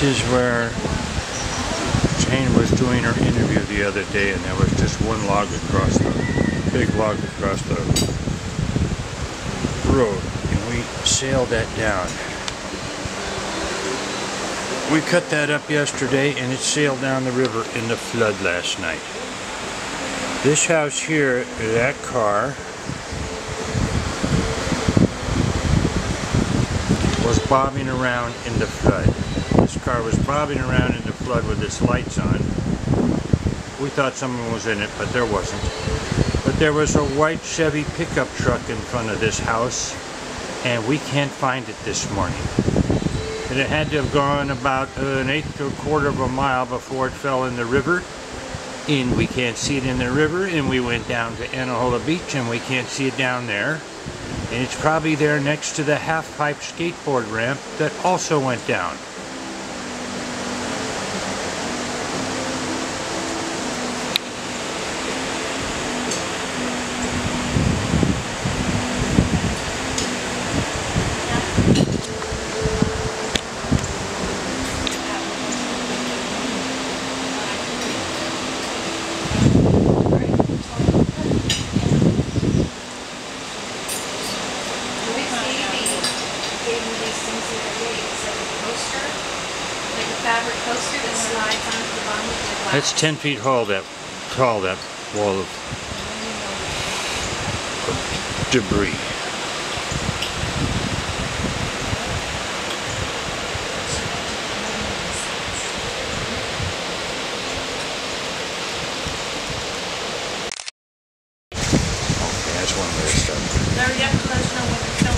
This is where Jane was doing her interview the other day, and there was just one log across the, big log across the road, and we sailed that down. We cut that up yesterday, and it sailed down the river in the flood last night. This house here, that car, was bobbing around in the flood. This car was bobbing around in the flood with its lights on. We thought someone was in it, but there wasn't. But there was a white Chevy pickup truck in front of this house, and we can't find it this morning. And it had to have gone about an eighth to a quarter of a mile before it fell in the river. And we can't see it in the river, and we went down to Anahola Beach, and we can't see it down there. And it's probably there next to the half-pipe skateboard ramp that also went down. Fabric coaster that slides onto the bottom of the glass. It's 10 feet tall, that wall of debris. Okay, that's one way to start. There, yeah, let us know when it's